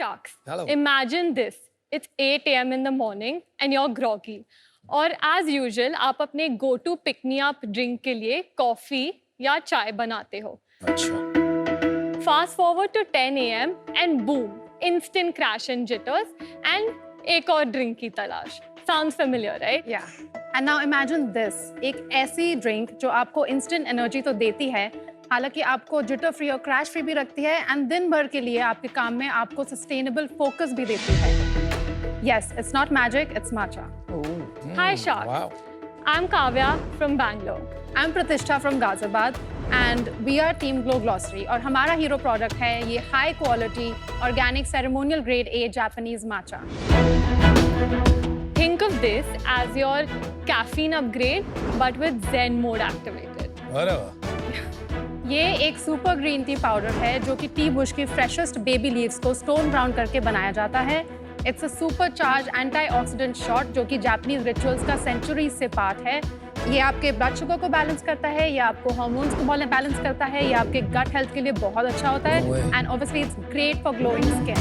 Sharks. Hello. Imagine this. It's 8 a.m. in the morning and you're groggy. और as usual, आप अपने go-to pick-me-up drink के लिए coffee या चाय बनाते हो. अच्छा. Fast forward to 10 a.m. and boom, instant crash and jitters and एक और drink की तलाश. Sounds familiar, right? Yeah. And now imagine this. एक ऐसी drink जो आपको instant energy तो देती है, हालांकि आपको जिटर फ्री और क्रैश फ्री भी रखती है एंड दिन भर के लिए आपके काम में आपको सस्टेनेबल फोकस भी देती है. Yes, it's not magic, it's matcha. Hi Sharks. Wow. I'm Kavya from Bangalore. I'm Pratishtha from Ghaziabad and we are Team Glow Glossary और हमारा हीरो प्रोडक्ट है ये high quality organic ceremonial grade A Japanese matcha. Think of this as your caffeine upgrade but with Zen mode activated. Whatever. ये एक super green tea powder है जो कि T Bush की फ्रेशेस्ट बेबी लीव्स को stone brown करके बनाया जाता है. It's a super charge antioxidant shot जो कि जापानीज रिचुअल्स का सेंचुरीज से पार्ट है. ये आपके ब्लड शुगर को बैलेंस करता है, ये आपको हार्मोन्स को बैलेंस करता है, ये आपके गट हेल्थ के लिए बहुत अच्छा होता है and obviously it's great for glowing skin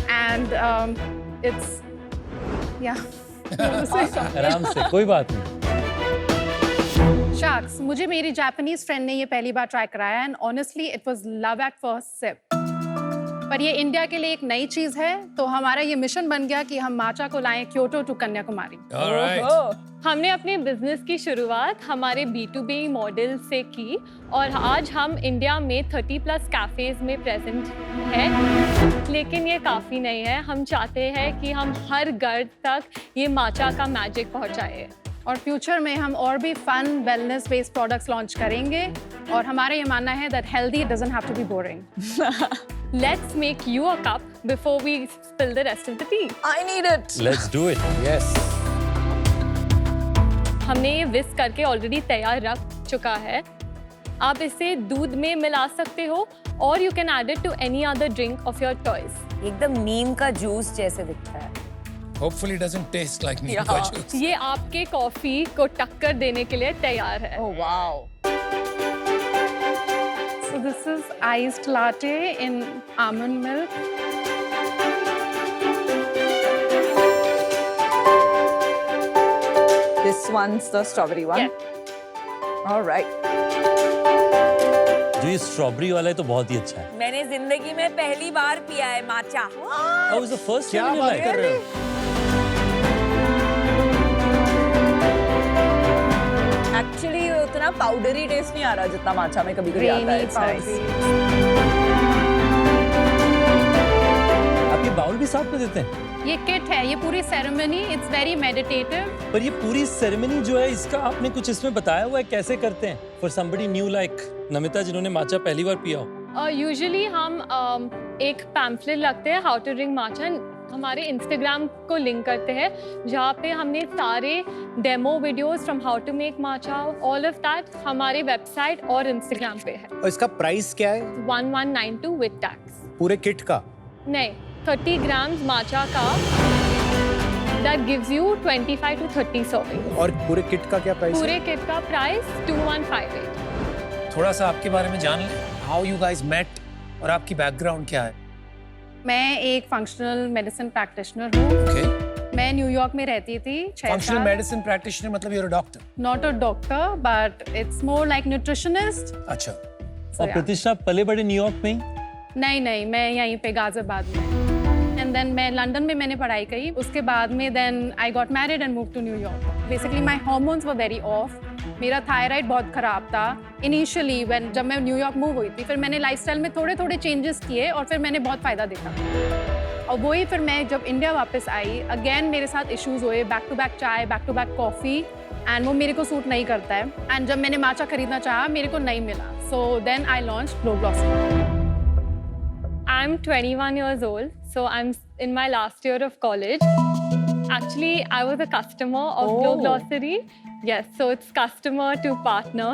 and it's या आराम से, कोई बात नहीं. शार्क्स, मुझे मेरी जापानीज फ्रेंड ने ये पहली बार ट्राई कराया and honestly it was love at first sip. पर ये इंडिया के लिए एक नई चीज है तो हमारा ये मिशन बन गया कि हम माचा को लाएं Kyoto to Kanyakumari. All right. हमने अपने बिजनेस की शुरुआत हमारे B2B मॉडल से की और आज हम इंडिया में 30+ कैफेज में प्रेजेंट है. लेकिन ये काफ़ी नहीं है. हम चाहते हैं कि हम हर घर तक ये माचा का मैजिक पहुंचाए और फ्यूचर में हम और भी fun wellness based products launch करेंगे और हमारा ये मानना है that healthy doesn't have to be boring. Let's make you a cup before we spill the rest of the tea. I need it. Let's do it. Yes. हमने ये विस्क करके already तैयार रख चुका है. आप इसे दूध में मिला सकते हो और you can add it to any other drink of your choice. एकदम नीम का जूस जैसे दिखता है. Hopefully it doesn't taste like neem ka juice. ये आपके कॉफी को टक्कर देने के लिए तैयार है. Oh wow. So this is iced latte in almond milk. This one's the strawberry one. Yeah. All right. जो ये स्ट्रॉबेरी वाला है तो बहुत ही अच्छा है. मैंने जिंदगी में पहली बार पिया है माचा. That was the first क्या time in your बात life? कर रहे हो? एक्चुअली उतना पाउडरी टेस्ट नहीं आ रहा जितना माचा में कभी-कभी आता है. It's nice. आप ये बाउल भी साथ में देते हैं? ये किट है, ये पूरी सेरेमनी इट्स वेरी मेडिटेटिव. पर ये पूरी सेरेमनी जो है इसका आपने कुछ इसमें बताया हुआ है कैसे करते हैं? For somebody new like Namita जिन्होंने माचा पहली बार पिया हो. यूजुअली हम एक पैम्फलेट लगते हैं हाउ टू ड्रिंक माचा. हमारे इंस्टाग्राम को लिंक करते हैं जहाँ पे हमने सारे demo videos from how to make matcha all of that हमारे वेबसाइट और इंस्टाग्राम पे है. और इसका प्राइस क्या है? 1192 विद टैक्स. पूरे किट का? नहीं, 30 ग्राम्स माचा का that gives you 25 to 30 servings. और पूरे किट का क्या प्राइस है? पूरे किट का प्राइस 2158. थोड़ा सा आपके बारे में जान लें. How you guys met और आपकी बैकग्राउंड क्या है? मैं एक फंक्शनल मेडिसिन प्रैक्टिशनर हूँ. Okay. मैं न्यूयॉर्क में रहती थी 6 साल. Functional medicine practitioner मतलब you're a doctor. Not a doctor, but it's more like nutritionist. अच्छा. So, और yeah. प्रतिष्ठा पले बड़े न्यूयॉर्क में ही? नहीं, मैं यहीं पे गाजियाबाद में. एंड देन मैं लंदन में मैंने पढ़ाई करी. उसके बाद में then I got married and move to New York. Basically my hormones were very off. मेरा थायराइड बहुत खराब था इनिशियली व्हेन जब मैं न्यूयॉर्क मूव हुई थी. फिर मैंने लाइफस्टाइल में थोड़े चेंजेस किए और फिर मैंने बहुत फ़ायदा देखा. और वही फिर मैं जब इंडिया वापस आई अगेन मेरे साथ इश्यूज हुए. Back to back chai, back to back coffee and वो मेरे को सूट नहीं करता है. एंड जब मैंने माचा खरीदना चाहा मेरे को नहीं मिला. So then I launch glow glossary. I'm 21 years old, so I'm in my last year of college. Actually, I was a customer of Glow Glossary. Yes, so it's customer to partner.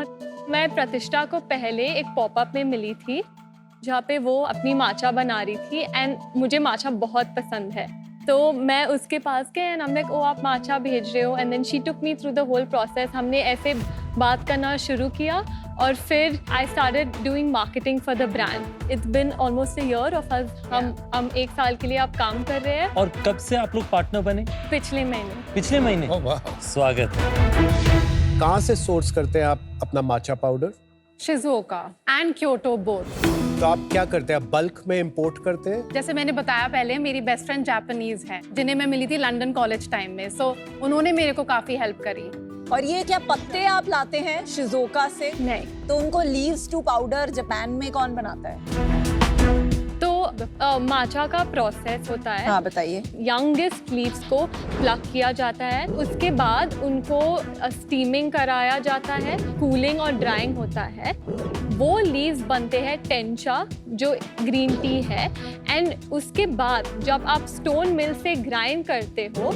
मैं प्रतिष्ठा को पहले एक popup में मिली थी जहाँ पे वो अपनी माचा बना रही थी एंड मुझे माचा बहुत पसंद है. तो मैं उसके पास गए एंड हमने ओ आप माचा भेज रहे हो and then she took me through the whole process. हमने ऐसे बात करना शुरू किया और फिर I started doing marketing for the brand. It's been almost a year of us. हम 1 साल के लिए आप काम कर रहे हैं और कब से आप लोग पार्टनर बने? पिछले महीने. पिछले महीने। ओह वाह। स्वागत है। कहाँ से सोर्स करते हैं आप अपना matcha powder? Shizuoka and Kyoto both. तो आप क्या करते हैं, आप बल्क में इंपोर्ट करते हैं? जैसे मैंने बताया पहले, मेरी बेस्ट फ्रेंड जापानीज है जिन्हें मैं मिली थी लंदन कॉलेज टाइम में, सो उन्होंने मेरे को काफी हेल्प करी। और ये क्या पत्ते आप लाते हैं शिजुओका से? नहीं. तो उनको लीव्स टू पाउडर जापान में कौन बनाता है? तो माचा का प्रोसेस होता है. हाँ बताइए। यंगेस्ट लीव्स को प्लक किया जाता है, उसके बाद उनको स्टीमिंग कराया जाता है, कूलिंग और ड्राइंग होता है. वो लीव्स बनते हैं टेंचा जो ग्रीन टी है, एंड उसके बाद जब आप स्टोन मिल से ग्राइंड करते हो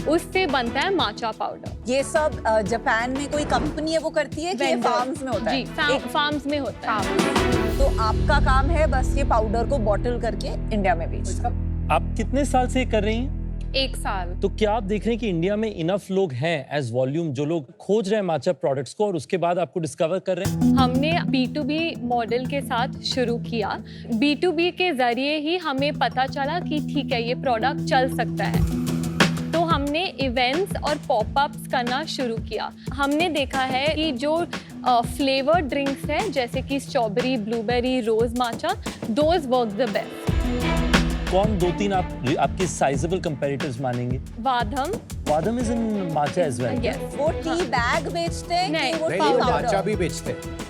उससे बनता है माचा पाउडर. ये सब जापान में कोई कंपनी है वो करती है कि ये फार्म्स में होता है? जी, फार्म्स में होता है. तो आपका काम है बस ये पाउडर को बॉटल करके इंडिया में बेचना। आप कितने साल से ये कर रही हैं? 1 साल। तो क्या आप देख रहे हैं कि इंडिया में इनफ लोग हैं एज वॉल्यूम जो लोग खोज रहे हैं माचा प्रोडक्ट्स को और उसके बाद आपको डिस्कवर कर रहे हैं? हमने B2B मॉडल के साथ शुरू किया. B2B के जरिए ही हमें पता चला कि ठीक है ये प्रोडक्ट चल सकता है, तो हमने इवेंट्स और पॉपअप्स करना शुरू किया. हमने देखा है कि जो फ्लेवर्ड ड्रिंक्स हैं जैसे कि strawberry, blueberry, rose matcha, those work the best. कौन 2-3 आपके साइजेबल कंपैरेटर्स मानेंगे? Vahdam. Vahdam is in matcha as well. Yes. वो टी बैग बेचते हैं नहीं, कि वो नहीं, टी वो पाउडर? माचा भी बेचते हैं।